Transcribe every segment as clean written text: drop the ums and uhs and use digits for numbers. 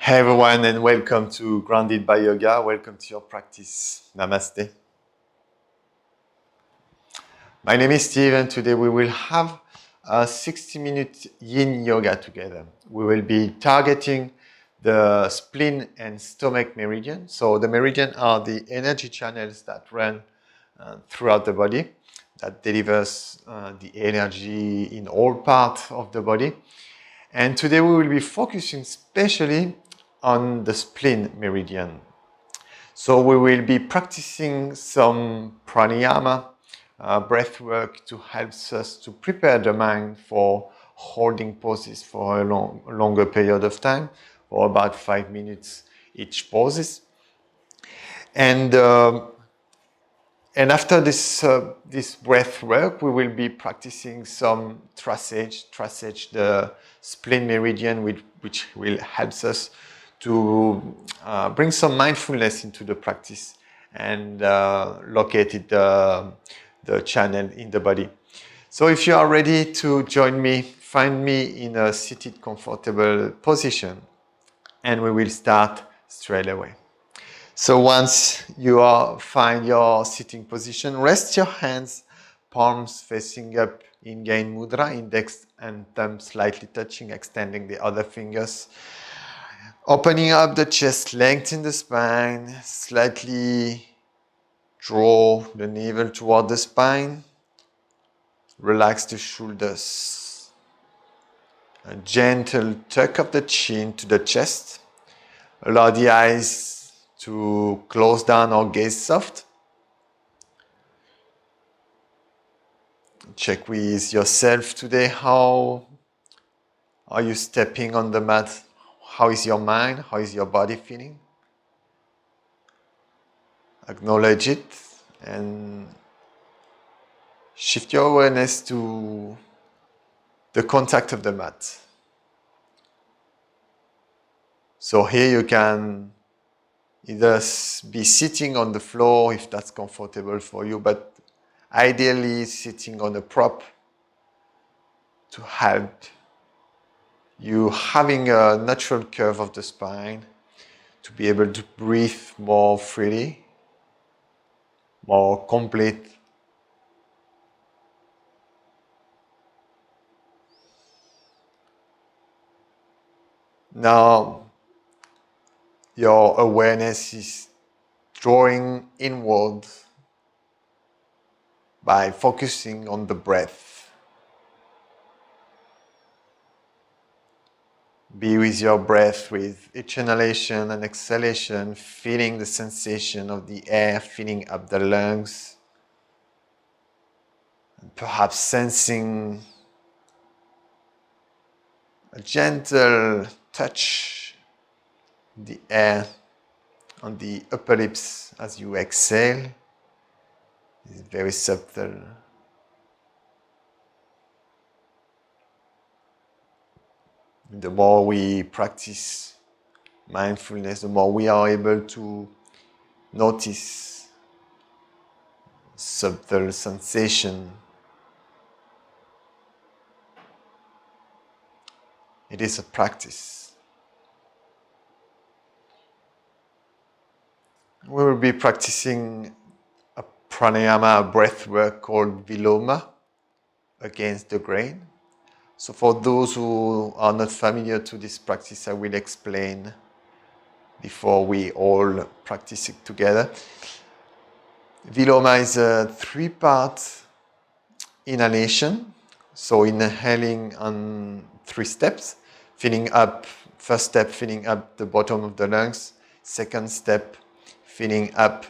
Hey everyone, and welcome to Grounded by Yoga. Welcome to your practice. Namaste. My name is Steve, and today we will have a 60-minute Yin Yoga together. We will be targeting the spleen and stomach meridian. So the meridian are the energy channels that run throughout the body, that delivers the energy in all parts of the body. And today we will be focusing especially on the spleen meridian. So we will be practicing some pranayama, breath work to help us to prepare the mind for holding poses for a longer period of time, for about 5 minutes each poses. And after this breath work, we will be practicing some tracage, the spleen meridian, which will help us to bring some mindfulness into the practice and locate the channel in the body. So if you are ready to join me, find me in a seated, comfortable position, and we will start straight away. So once you find your sitting position, rest your hands, palms facing up in Gain Mudra, index and thumb slightly touching, extending the other fingers. Opening up the chest, lengthen the spine, slightly draw the navel toward the spine. Relax the shoulders. A gentle tuck of the chin to the chest. Allow the eyes to close down or gaze soft. Check with yourself today, how are you stepping on the mat? How is your mind? How is your body feeling? Acknowledge it and shift your awareness to the contact of the mat. So here you can either be sitting on the floor if that's comfortable for you, but ideally sitting on a prop to help you having a natural curve of the spine, to be able to breathe more freely, more complete. Now, your awareness is drawing inward by focusing on the breath. Be with your breath with each inhalation and exhalation, feeling the sensation of the air filling up the lungs, and perhaps sensing a gentle touch the air on the upper lips as you exhale. It's very subtle. The more we practice mindfulness, the more we are able to notice subtle sensation. It is a practice. We will be practicing a pranayama, a breath work called Viloma, against the grain. So for those who are not familiar to this practice, I will explain before we all practice it together. Viloma is a 3-part inhalation. So inhaling on 3 steps, filling up, first step, filling up the bottom of the lungs. Second step, filling up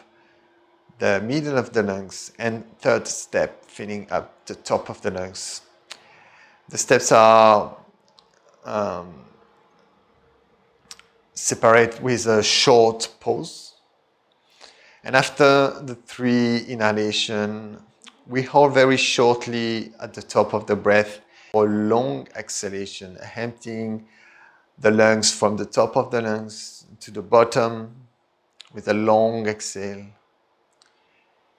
the middle of the lungs. And third step, filling up the top of the lungs. The steps are separate with a short pause. And after the 3 inhalation, we hold very shortly at the top of the breath for long exhalation, emptying the lungs from the top of the lungs to the bottom with a long exhale.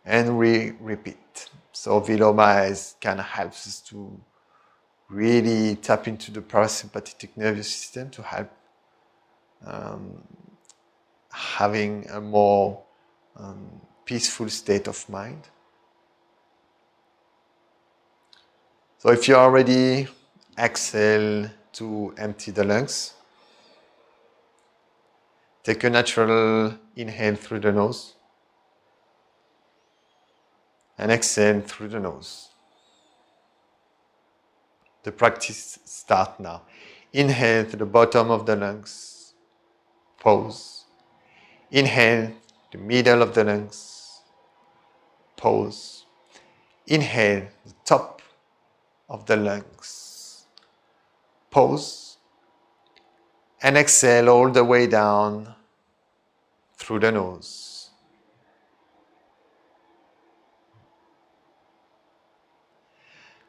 And we repeat. So Viloma kind of helps us to really tap into the parasympathetic nervous system to help having a more peaceful state of mind. So if you are ready, exhale to empty the lungs. Take a natural inhale through the nose and exhale through the nose. The practice starts now. Inhale to the bottom of the lungs. Pause. Inhale the middle of the lungs. Pause. Inhale the top of the lungs. Pause. And exhale all the way down through the nose.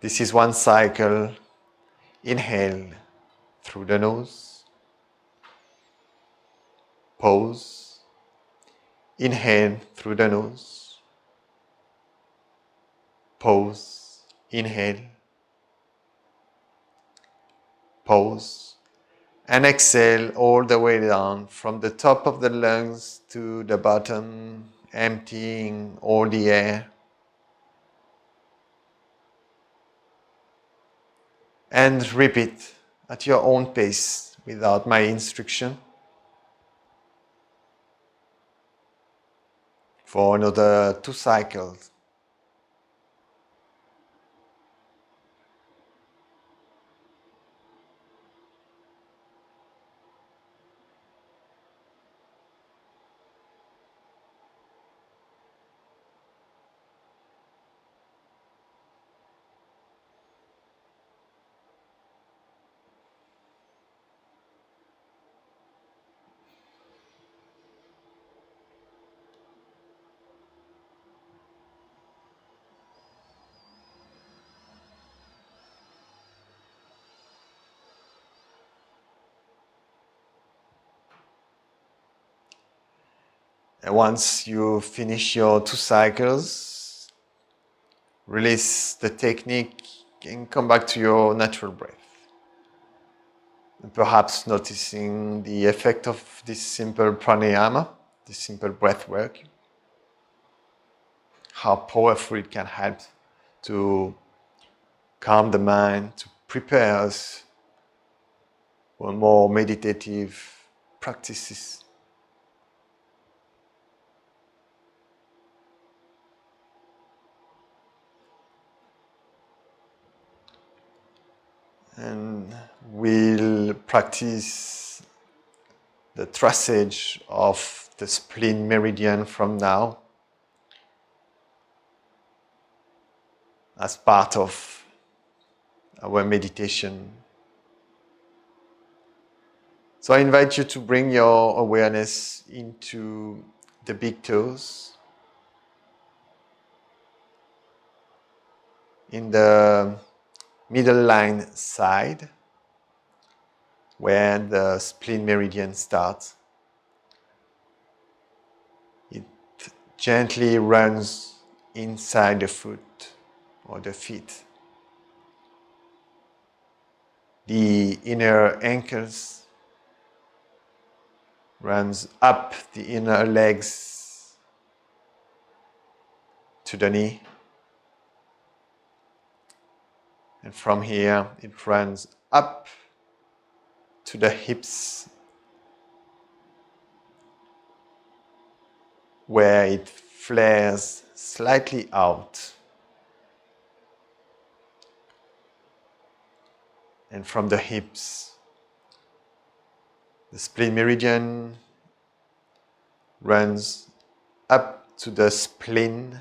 This is one cycle. Inhale through the nose. Pause. Inhale through the nose. Pause. Inhale. Pause. And exhale all the way down from the top of the lungs to the bottom, emptying all the air. And repeat at your own pace without my instruction for another 2 cycles. And once you finish your 2 cycles, release the technique and come back to your natural breath. And perhaps noticing the effect of this simple pranayama, this simple breath work, how powerful it can help to calm the mind, to prepare us for more meditative practices. And we'll practice the traçage of the spleen meridian from now as part of our meditation. So I invite you to bring your awareness into the big toes, in the middle line side, where the spleen meridian starts. It gently runs inside the foot or the feet. The inner ankles runs up the inner legs to the knee. And from here, it runs up to the hips, where it flares slightly out. And from the hips, the spleen meridian runs up to the spleen.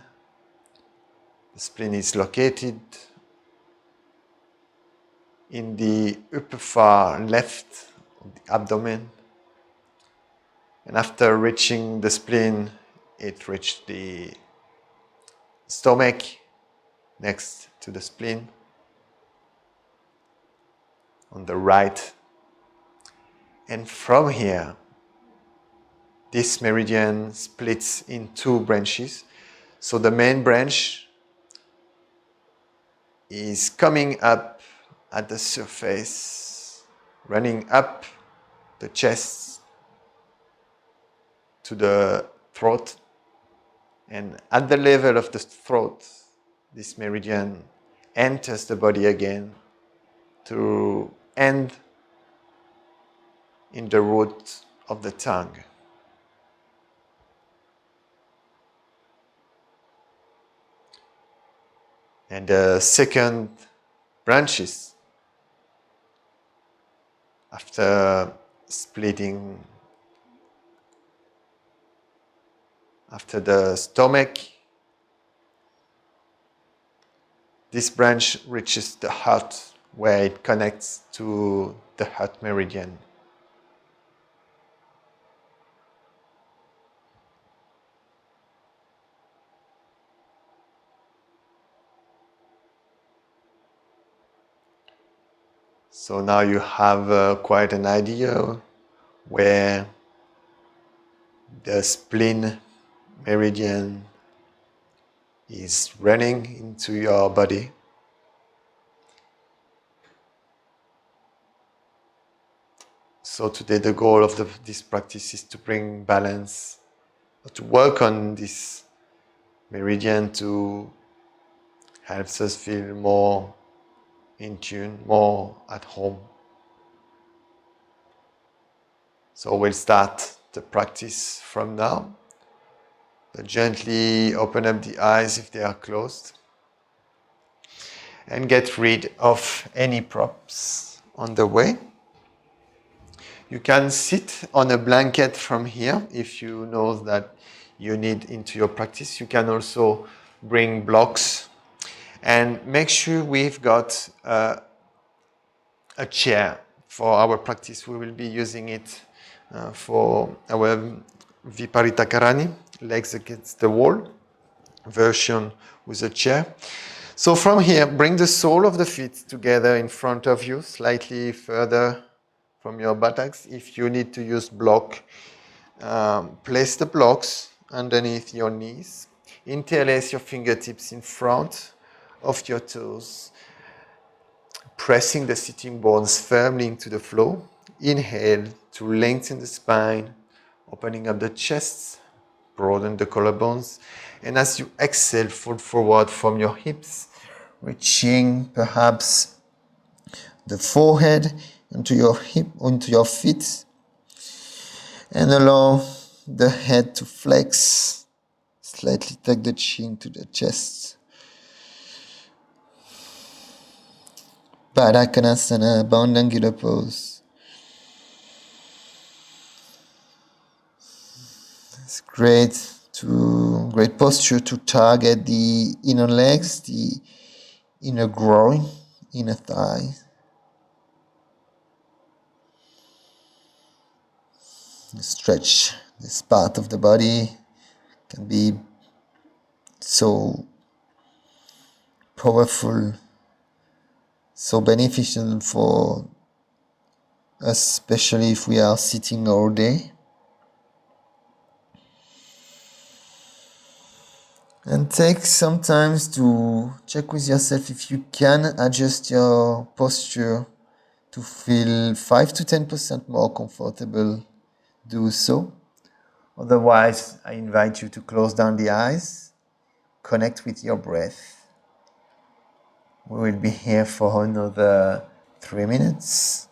The spleen is located in the upper far left of the abdomen. And after reaching the spleen, it reached the stomach next to the spleen on the right. And from here, this meridian splits in 2 branches. So the main branch is coming up at the surface, running up the chest, to the throat. And at the level of the throat, this meridian enters the body again to end in the root of the tongue. And the second branches after splitting, after the stomach, this branch reaches the heart where it connects to the heart meridian. So now you have quite an idea where the spleen meridian is running into your body. So today the goal of this practice is to bring balance, to work on this meridian to help us feel more in tune, more at home. So we'll start the practice from now. But gently open up the eyes if they are closed and get rid of any props on the way. You can sit on a blanket from here if you know that you need into your practice. You can also bring blocks and make sure we've got a chair for our practice. We will be using it for our Viparita Karani, legs against the wall version with a chair. So from here, bring the sole of the feet together in front of you, slightly further from your buttocks. If you need to use block, place the blocks underneath your knees. Interlace your fingertips in front of your toes, pressing the sitting bones firmly into the floor. Inhale to lengthen the spine, opening up the chest, broaden the collarbones. And as you exhale, fold forward from your hips, reaching perhaps the forehead into your hip, onto your feet, and allow the head to flex. Slightly tuck the chin to the chest. Baddha Konasana, bound angular pose. It's great posture to target the inner legs, the inner groin, inner thigh. Stretch this part of the body can be so powerful, so beneficial for us, especially if we are sitting all day. And take some time to check with yourself if you can adjust your posture to feel 5 to 10% more comfortable. Do so. Otherwise, I invite you to close down the eyes, connect with your breath. We will be here for another 3 minutes.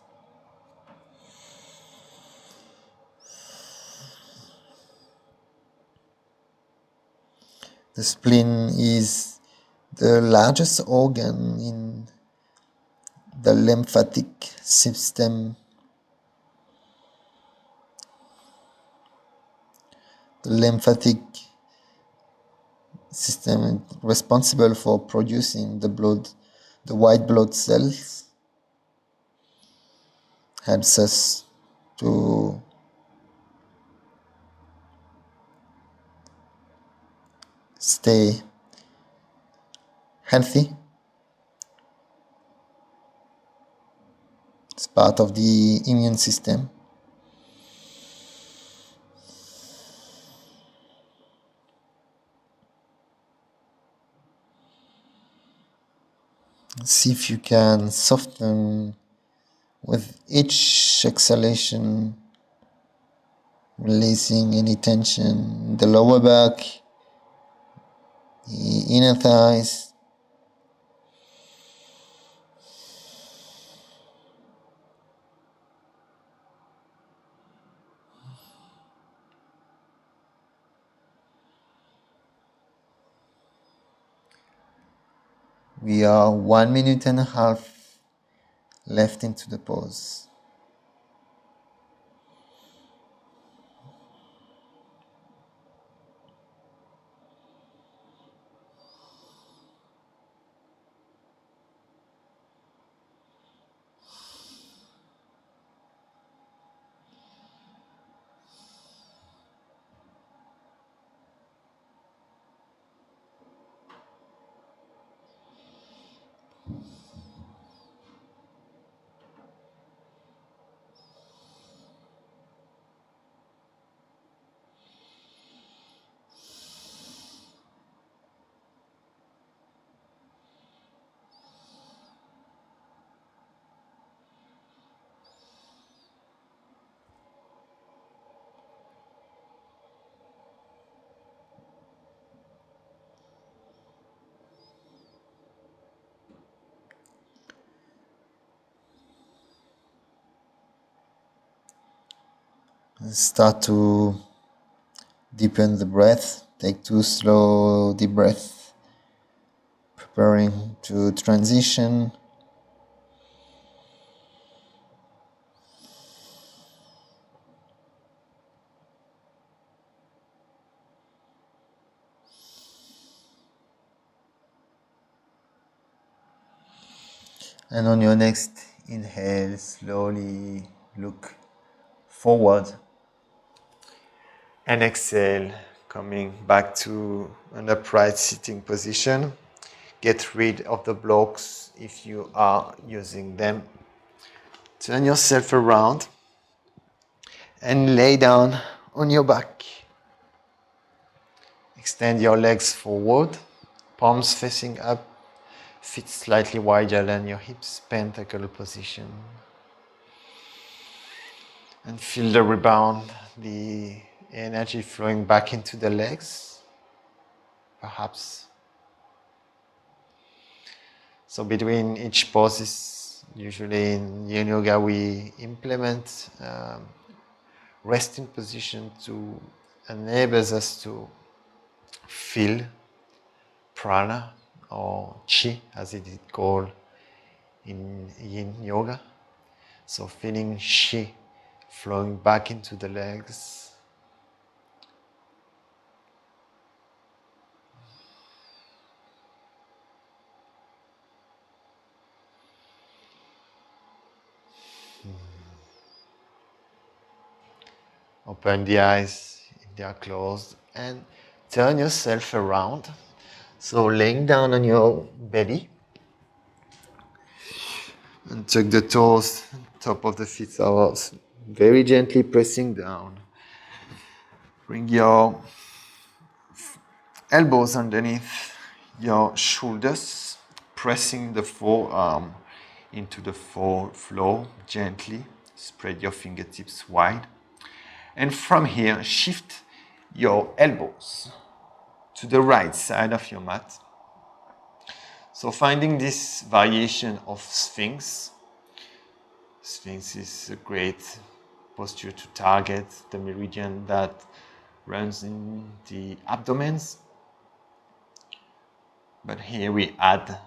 The spleen is the largest organ in the lymphatic system. The lymphatic system is responsible for producing the blood, the white blood cells, helps us to stay healthy. It's part of the immune system. See if you can soften with each exhalation releasing any tension in the lower back, the inner thighs. We are 1.5 minutes left into the pause. And start to deepen the breath. Take 2 slow deep breaths, preparing to transition. And on your next inhale, slowly look forward. And exhale, coming back to an upright sitting position. Get rid of the blocks if you are using them. Turn yourself around and lay down on your back. Extend your legs forward, palms facing up, feet slightly wider than your hips, pentacle position. And feel the rebound, the energy flowing back into the legs, perhaps. So between each poses, usually in Yin Yoga, we implement resting position to enables us to feel prana or chi, as it is called in Yin Yoga. So feeling chi flowing back into the legs. Open the eyes if they are closed and turn yourself around. So laying down on your belly and tuck the toes, top of the feet out, very gently pressing down. Bring your elbows underneath your shoulders, pressing the forearm into the floor gently. Spread your fingertips wide. And from here, shift your elbows to the right side of your mat. So finding this variation of Sphinx. Sphinx is a great posture to target the meridian that runs in the abdomen. But here we add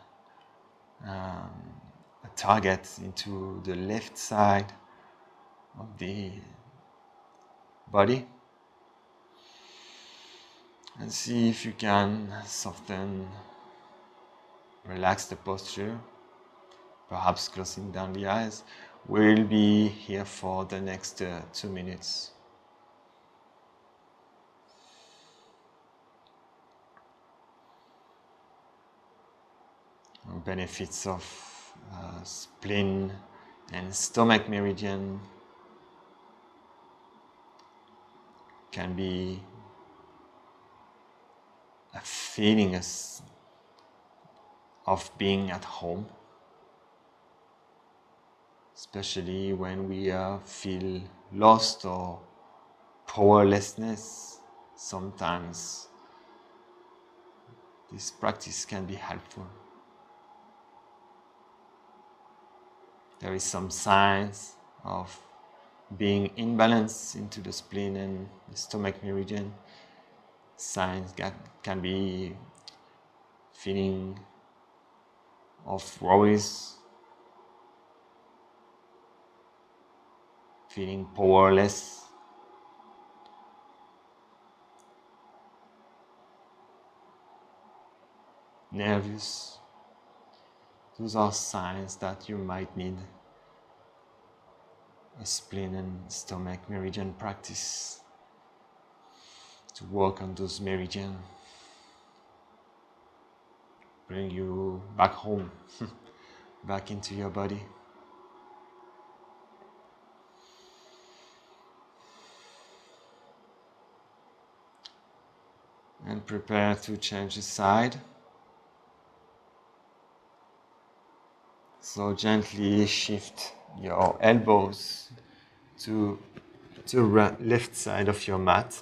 a target into the left side of the body. And see if you can soften, relax the posture, perhaps closing down the eyes. We'll be here for the next 2 minutes. Benefits of spleen and stomach meridian can be a feeling of being at home, especially when we feel lost or powerlessness, sometimes this practice can be helpful. There is some signs of being imbalanced into the spleen and the stomach meridian. Signs can be feeling of worries, feeling powerless, nervous. Those are signs that you might need a spleen and stomach meridian practice to work on those meridians, bring you back home, back into your body. And prepare to change the side. So gently shift your elbows to the left side of your mat.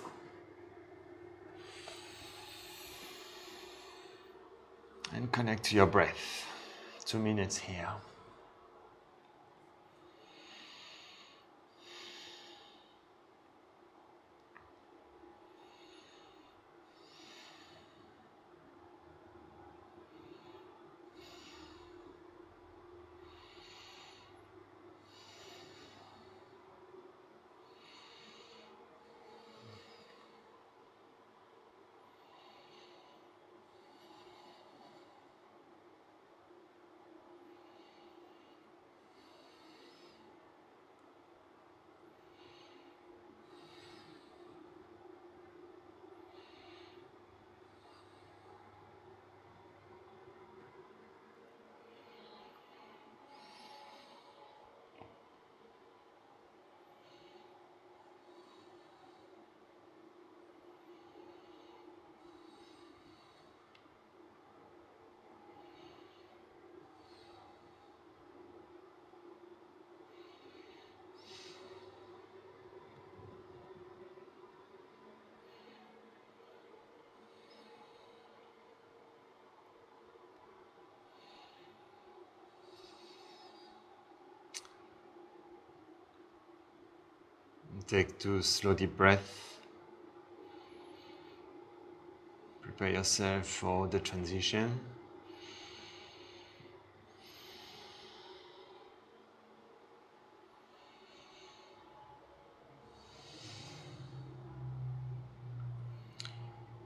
And connect to your breath. 2 minutes here. Take 2 slow deep breaths. Prepare yourself for the transition.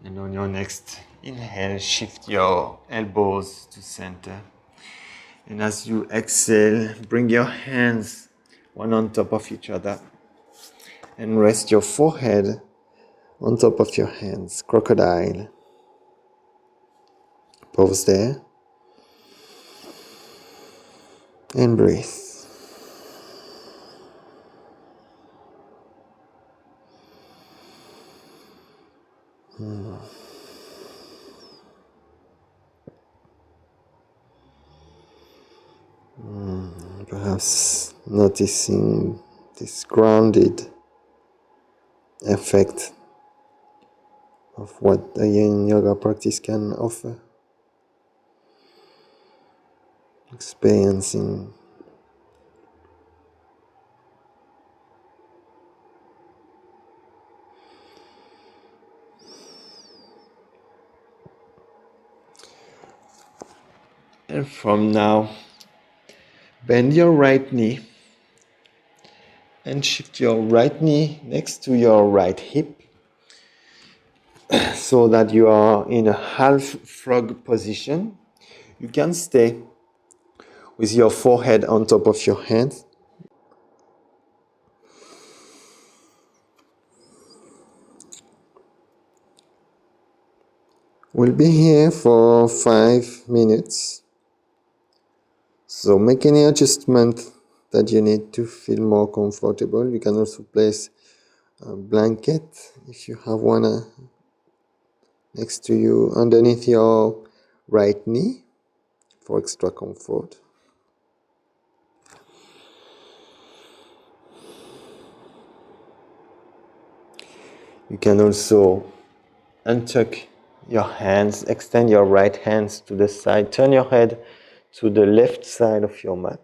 And on your next inhale, shift your elbows to center. And as you exhale, bring your hands one on top of each other and rest your forehead on top of your hands, crocodile. Pause there and breathe. Perhaps noticing this grounded effect of what a Yin Yoga practice can offer. Experiencing and from now, bend your right knee and shift your right knee next to your right hip so that you are in a half frog position. You can stay with your forehead on top of your hands. We'll be here for 5 minutes. So make any adjustment that you need to feel more comfortable. You can also place a blanket if you have one next to you underneath your right knee for extra comfort. You can also untuck your hands, extend your right hands to the side, turn your head to the left side of your mat.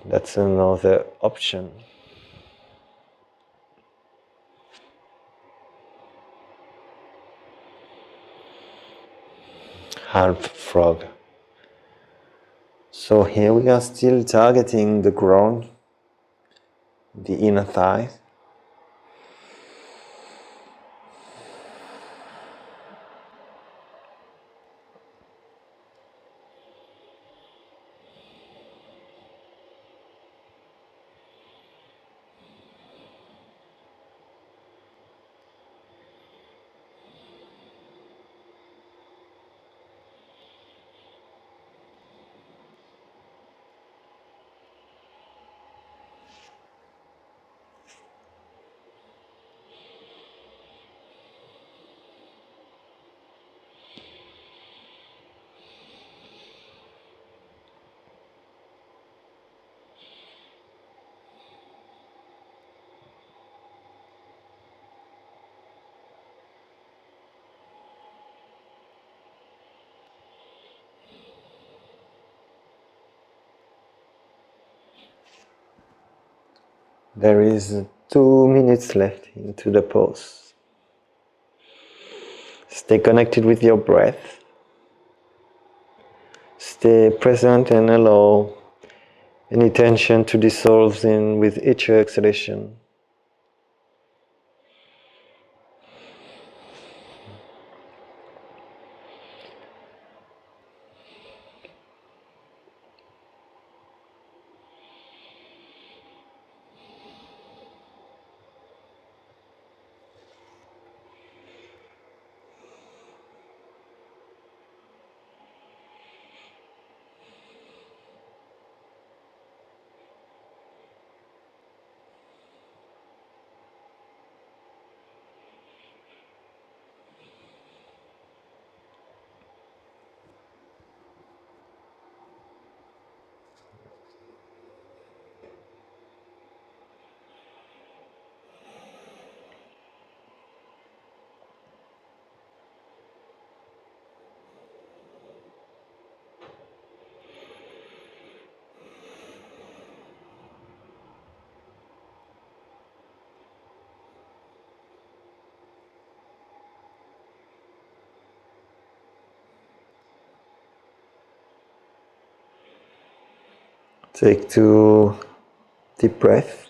That's another option. Half frog. So here we are still targeting the ground, the inner thigh. There is 2 minutes left into the pose. Stay connected with your breath. Stay present and allow any tension to dissolve in with each exhalation. Take 2 deep breaths.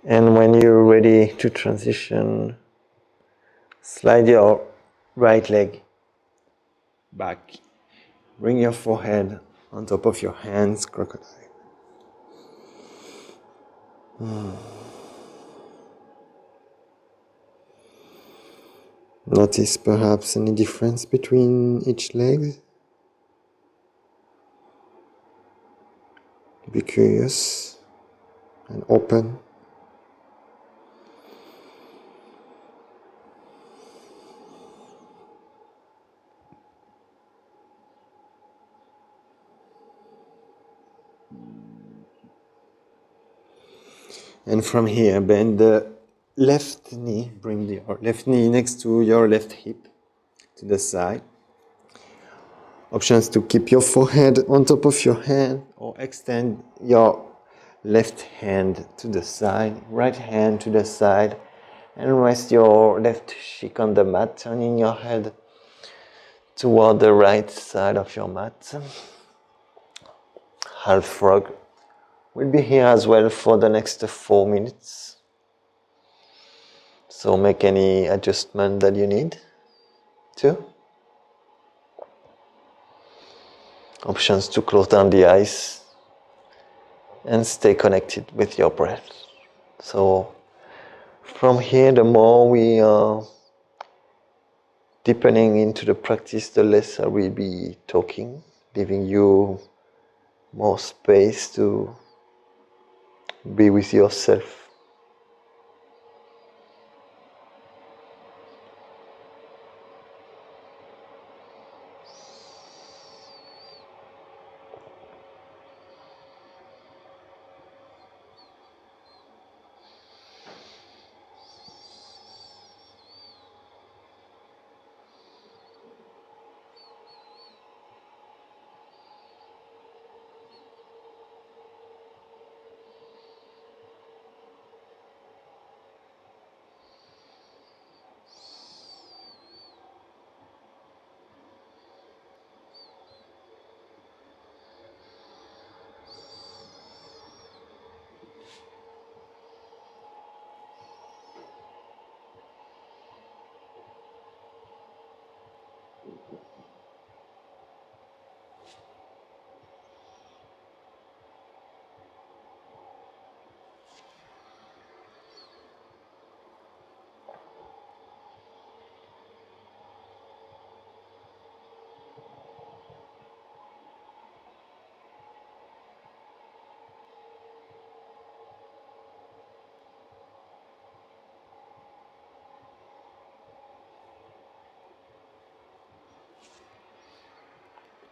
And when you're ready to transition, slide your right leg back. Bring your forehead on top of your hands, crocodile. Notice perhaps any difference between each leg. Be curious and open. And from here, bend the left knee. Bring your left knee next to your left hip to the side. Options to keep your forehead on top of your hand or extend your left hand to the side, right hand to the side, and rest your left cheek on the mat, turning your head toward the right side of your mat. Half frog. We'll be here as well for the next 4 minutes. So make any adjustment that you need to. Options to close down the eyes and stay connected with your breath. So from here, the more we are deepening into the practice, the less I will be talking, giving you more space to be with yourself.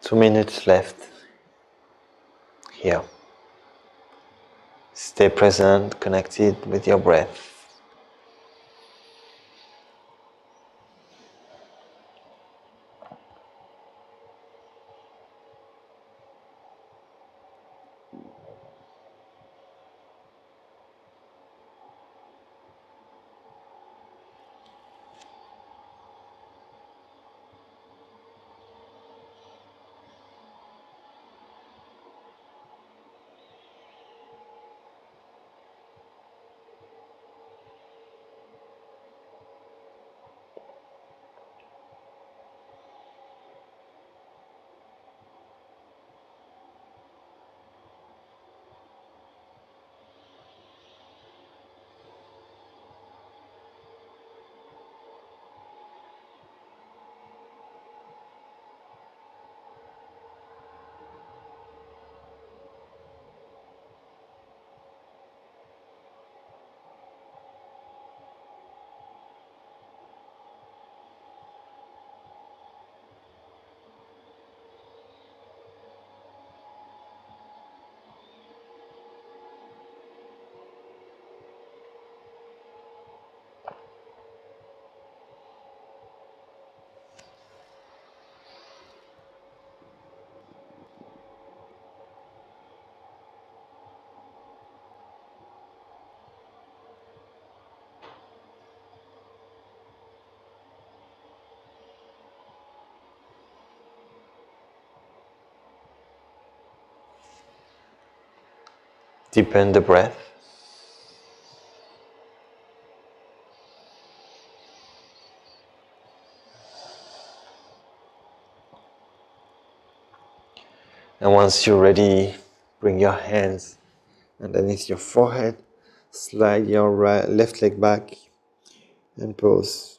2 minutes left here. Stay present, connected with your breath. Deepen the breath. And once you're ready, bring your hands underneath your forehead, slide your left leg back and pause.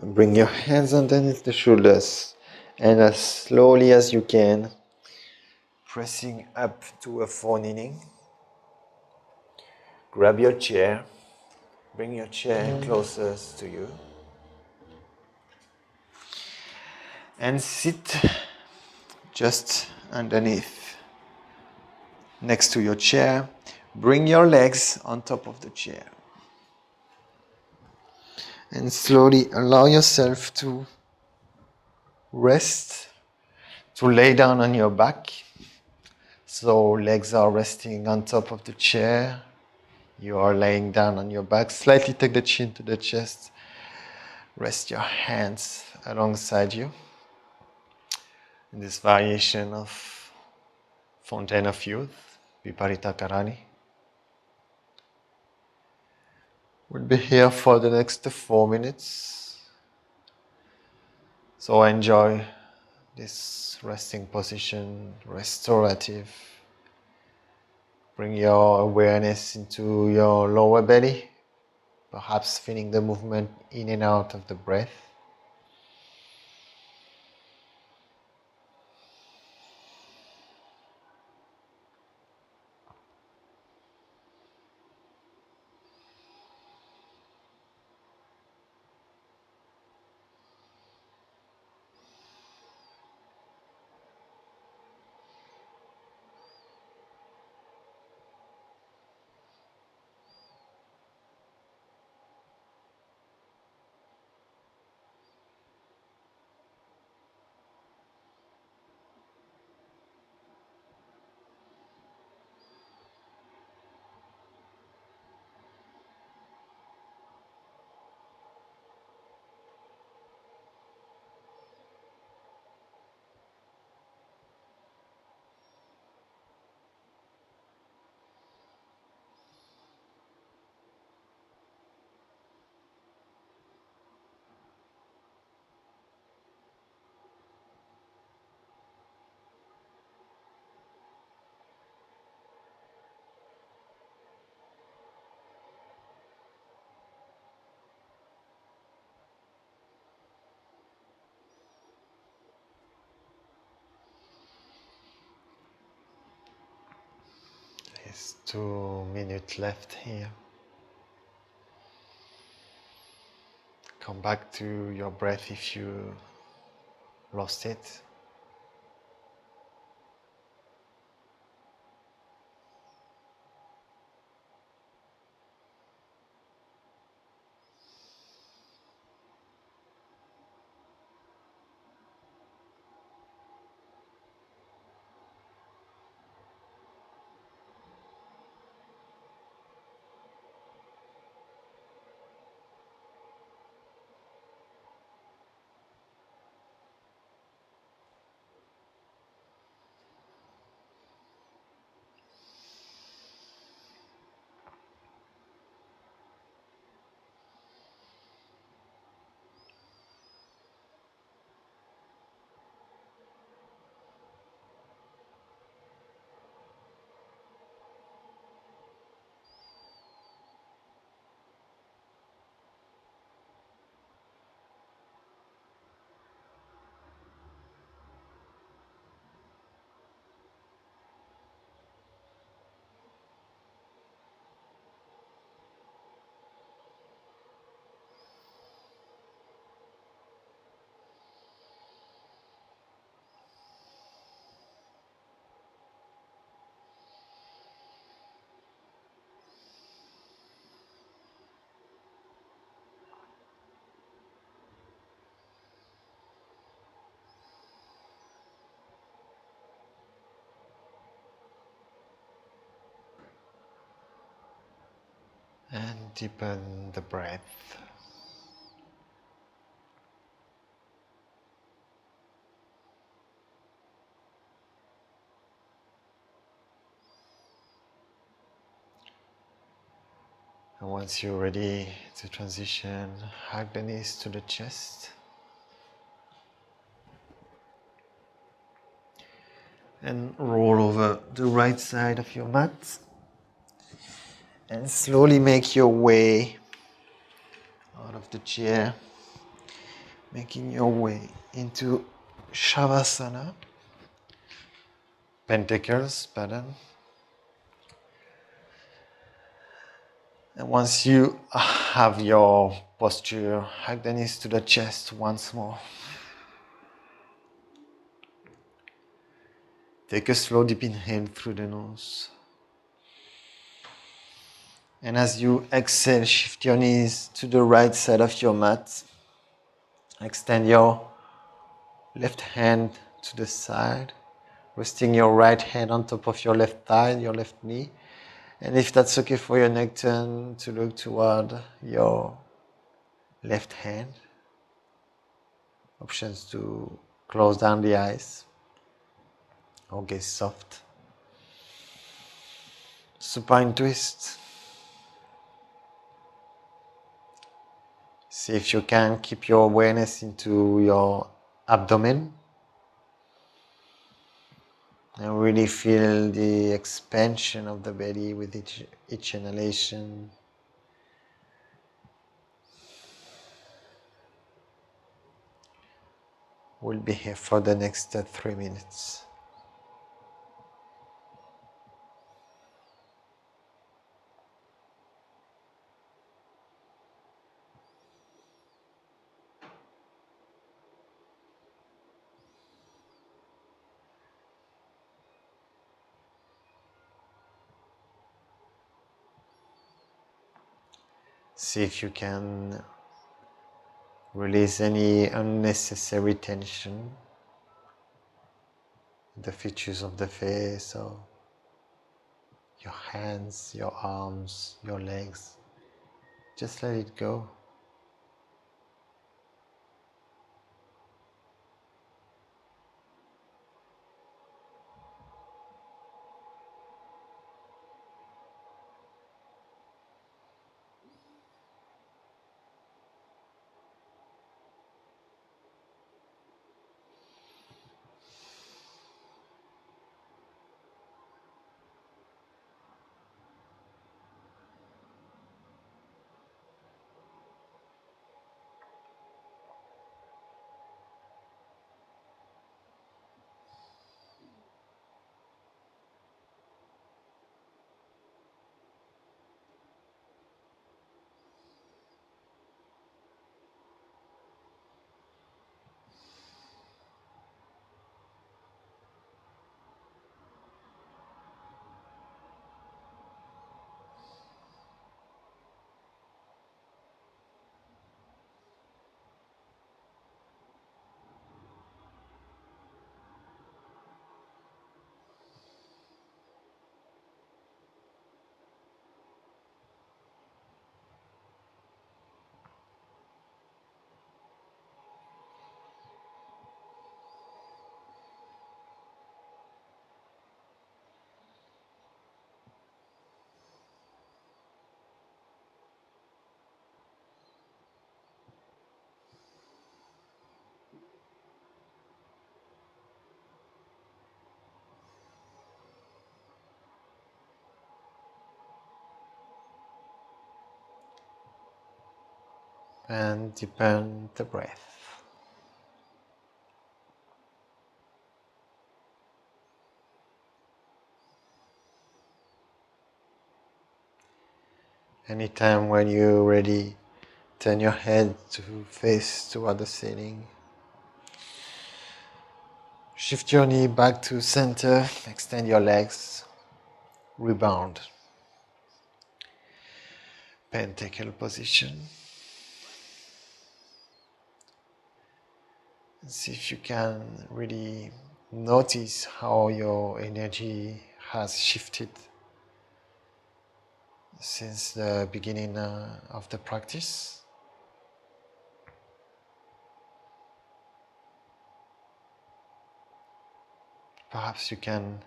And bring your hands underneath the shoulders and as slowly as you can, pressing up to a four kneeling. Grab your chair, bring your chair closest to you and sit just underneath, next to your chair. Bring your legs on top of the chair and slowly allow yourself to rest, to lay down on your back. So legs are resting on top of the chair. You are laying down on your back. Slightly take the chin to the chest. Rest your hands alongside you. In this variation of Fountain of Youth, Viparita Karani. We'll be here for the next 4 minutes. So enjoy this resting position, restorative. Bring your awareness into your lower belly, perhaps feeling the movement in and out of the breath. It's 2 minutes left here. Come back to your breath if you lost it. And deepen the breath. And once you're ready to transition, hug the knees to the chest. And roll over the right side of your mat. And slowly make your way out of the chair, making your way into Shavasana, pentacles pattern. And once you have your posture, hug the knees to the chest once more. Take a slow deep inhale through the nose. And as you exhale, shift your knees to the right side of your mat. Extend your left hand to the side, resting your right hand on top of your left thigh, your left knee. And if that's okay for your neck, turn to look toward your left hand. Options to close down the eyes or gaze soft. Supine twist. See if you can keep your awareness into your abdomen. And really feel the expansion of the belly with each inhalation. We'll be here for the next 3 minutes. See if you can release any unnecessary tension in the features of the face or your hands, your arms, your legs. Just let it go. and deepen the breath. Anytime when you're ready, turn your head to face toward the ceiling. Shift your knee back to center, extend your legs, rebound. Pentacle position. See if you can really notice how your energy has shifted since the beginning of the practice. Perhaps you can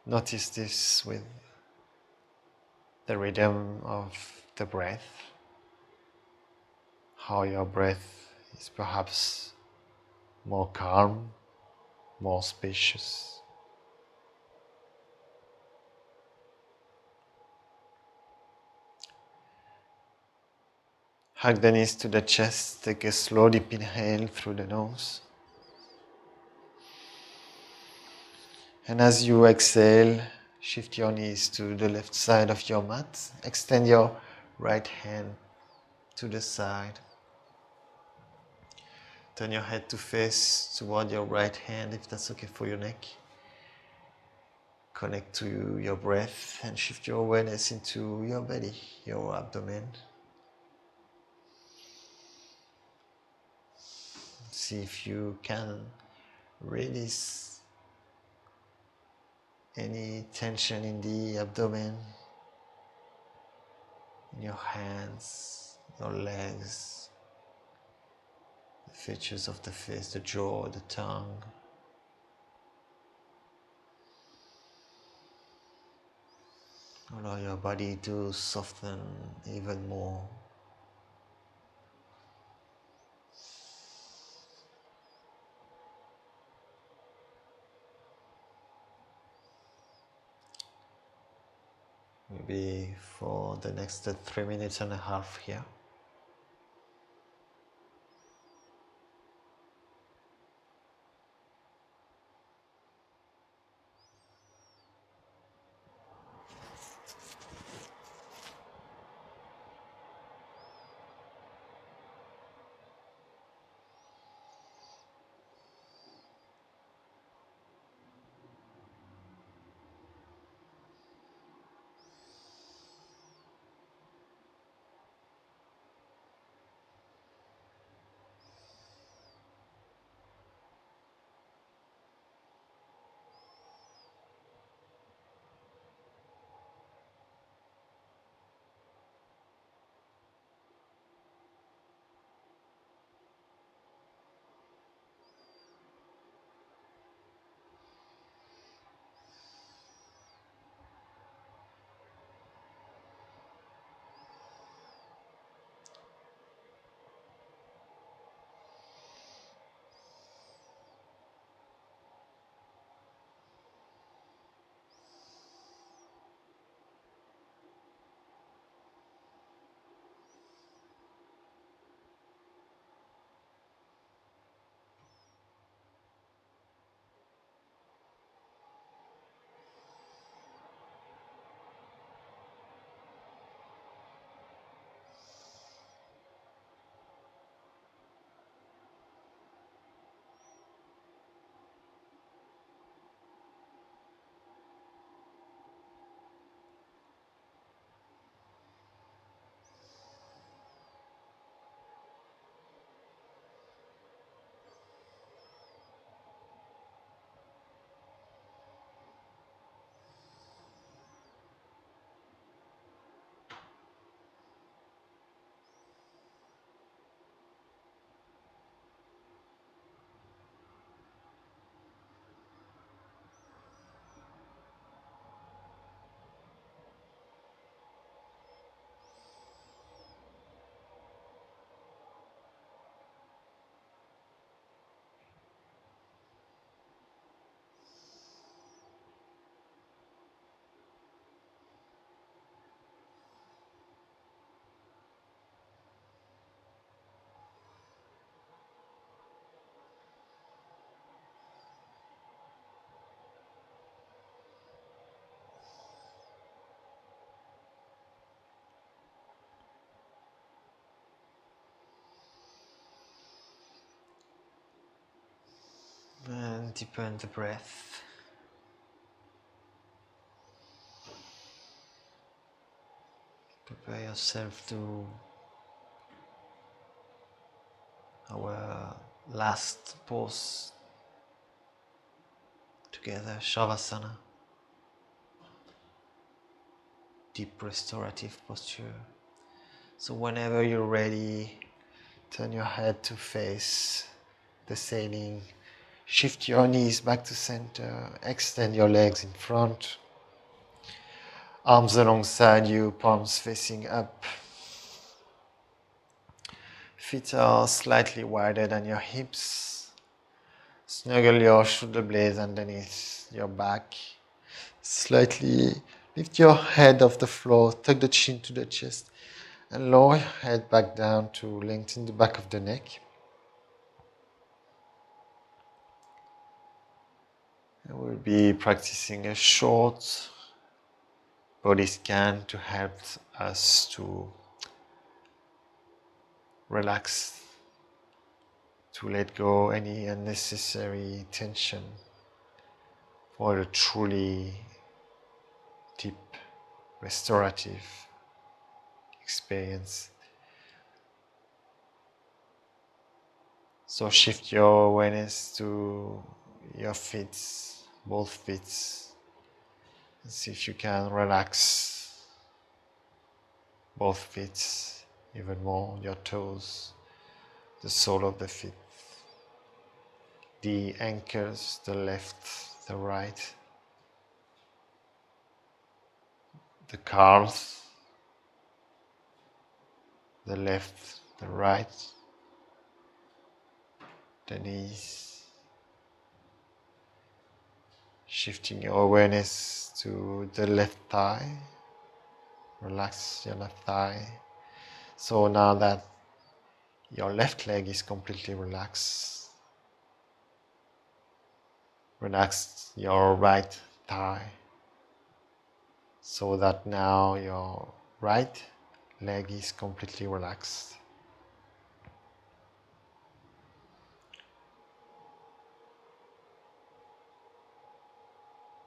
notice this with the rhythm of the breath, how your breath is perhaps more calm, more spacious. Hug the knees to the chest, take a slow deep inhale through the nose. And as you exhale, shift your knees to the left side of your mat. Extend your right hand to the side. Turn your head to face toward your right hand if that's okay for your neck. Connect to your breath and shift your awareness into your belly, your abdomen. See if you can release any tension in the abdomen, in your hands, your legs, the features of the face, the jaw, the tongue. Allow your body to soften even more. Maybe for the next 3.5 minutes here. and deepen the breath. Prepare yourself to our last pose together, Shavasana, deep restorative posture. So whenever you're ready, turn your head to face the ceiling, shift your knees back to center, extend your legs in front, arms alongside you, palms facing up. Feet are slightly wider than your hips. Snuggle your shoulder blades underneath your back. Slightly lift your head off the floor, tuck the chin to the chest, and lower your head back down to lengthen the back of the neck. And we'll be practicing a short body scan to help us to relax, to let go any unnecessary tension for a truly deep restorative experience. So shift your awareness to your feet, both feet, and see if you can relax both feet even more, your toes, the sole of the feet, the ankles, the left, the right, the calves, the left, the right, the knees. Shifting your awareness to the left thigh. Relax your left thigh. So now that your left leg is completely relaxed, relax your right thigh. So that now your right leg is completely relaxed.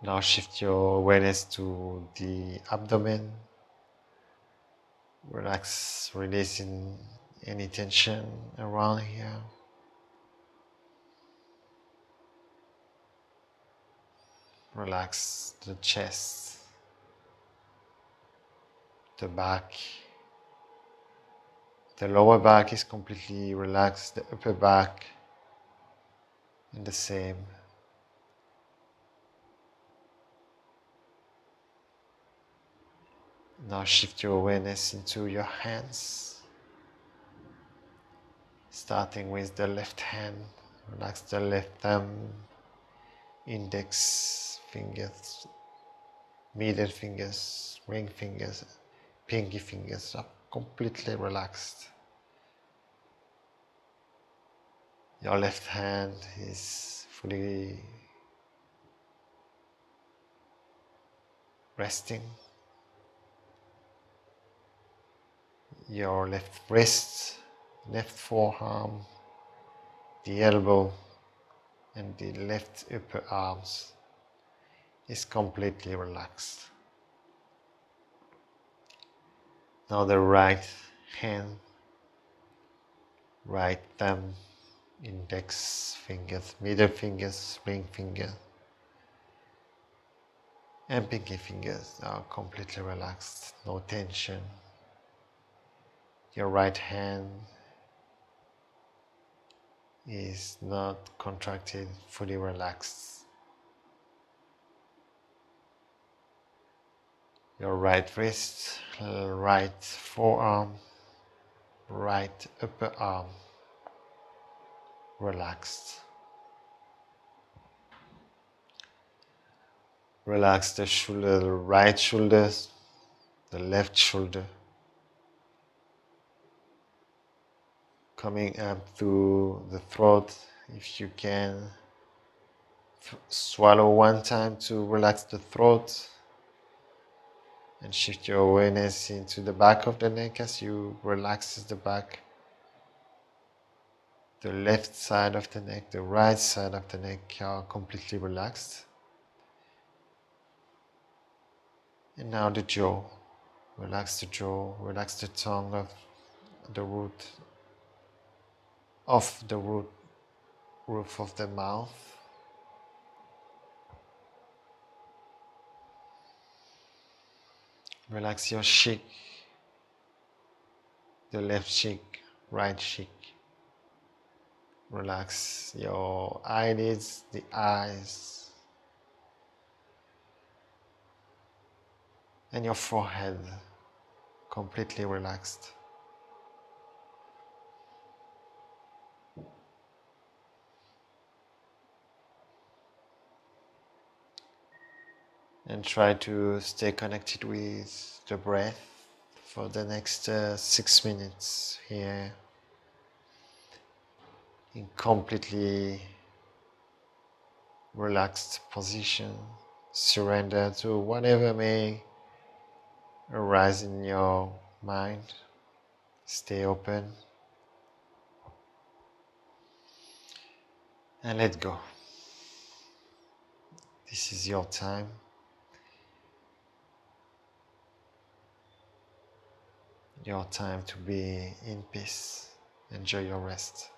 Now shift your awareness to the abdomen. Relax, releasing any tension around here. Relax the chest, the back. The lower back is completely relaxed, the upper back and the same. Now shift your awareness into your hands. Starting with the left hand, relax the left thumb, index fingers, middle fingers, ring fingers, pinky fingers are completely relaxed. Your left hand is fully resting. Your left wrist, left forearm, the elbow and the left upper arms is completely relaxed. Now the right hand, right thumb, index fingers, middle fingers, ring finger and pinky fingers are completely relaxed, no tension. Your right hand is not contracted, fully relaxed. Your right wrist, right forearm, right upper arm, relaxed. Relax the shoulder, the right shoulder, the left shoulder, coming up through the throat. If you can, swallow one time to relax the throat and shift your awareness into the back of the neck as you relax the back, the left side of the neck, the right side of the neck are completely relaxed. And now the jaw. Relax the jaw, relax the tongue of the root of the roof of the mouth. Relax your cheek, the left cheek, right cheek. Relax your eyelids, the eyes, and your forehead, completely relaxed. And try to stay connected with the breath for the next 6 minutes here in completely relaxed position. Surrender to whatever may arise in your mind. Stay open and let go. This is your time. Your time to be in peace. Enjoy your rest.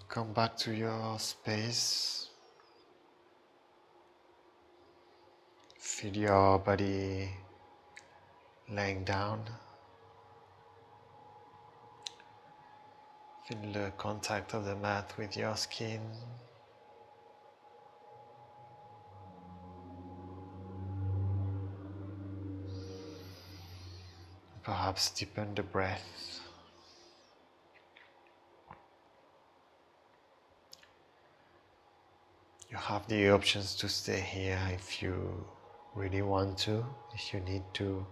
come back to your space. Feel your body laying down. Feel the contact of the mat with your skin. Perhaps deepen the breath. You have the options to stay here if you really want to, if you need to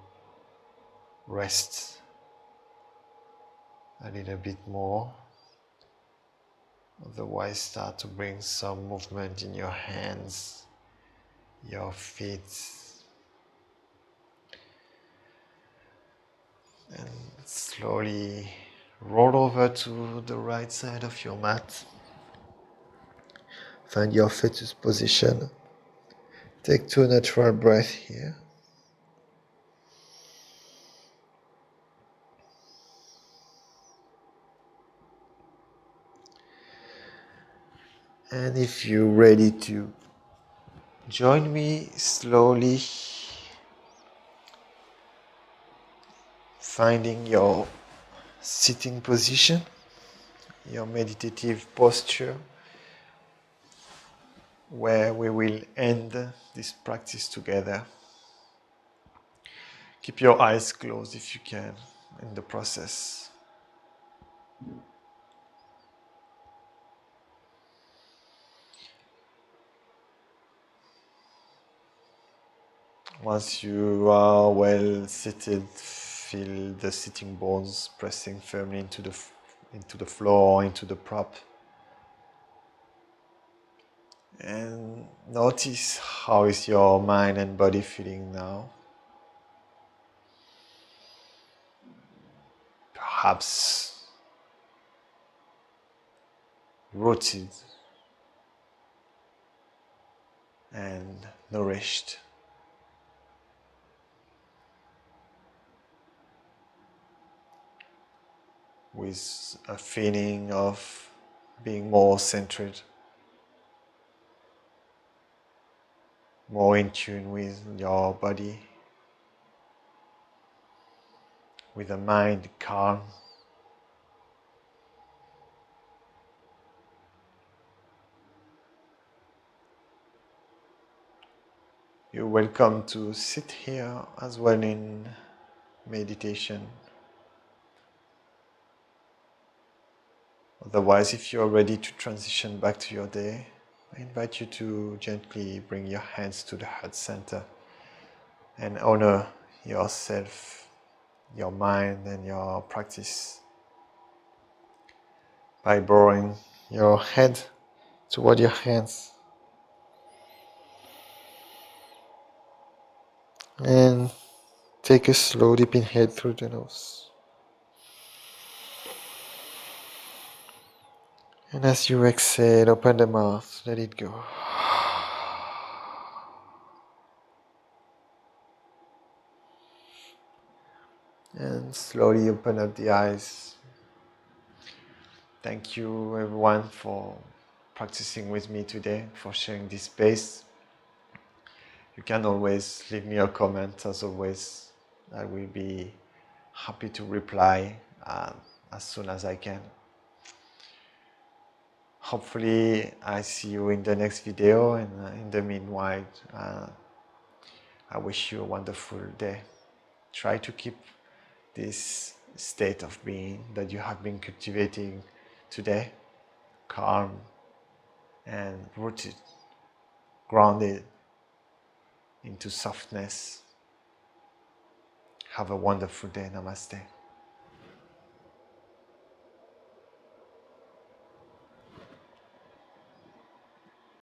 rest a little bit more. Otherwise, start to bring some movement in your hands, your feet, and slowly roll over to the right side of your mat. Find your fetus position. Take 2 natural breaths here. And if you're ready to join me, slowly finding your sitting position, your meditative posture, where we will end this practice together. Keep your eyes closed if you can in the process. Once you are well seated, feel the sitting bones pressing firmly into the floor, into the prop. And notice how is your mind and body feeling now. Perhaps rooted and nourished. With a feeling of being more centered, more in tune with your body, with a mind calm. You're welcome to sit here as well in meditation. Otherwise, if you're ready to transition back to your day, I invite you to gently bring your hands to the heart center and honor yourself, your mind, and your practice by bowing your head toward your hands and take a slow deep inhale through the nose. And as you exhale, open the mouth, let it go. And slowly open up the eyes. Thank you everyone for practicing with me today, for sharing this space. You can always leave me a comment, as always. I will be happy to reply as soon as I can. Hopefully I see you in the next video, and in the meanwhile I wish you a wonderful day. Try to keep this state of being that you have been cultivating today, calm and rooted, grounded into softness. Have a wonderful day. Namaste.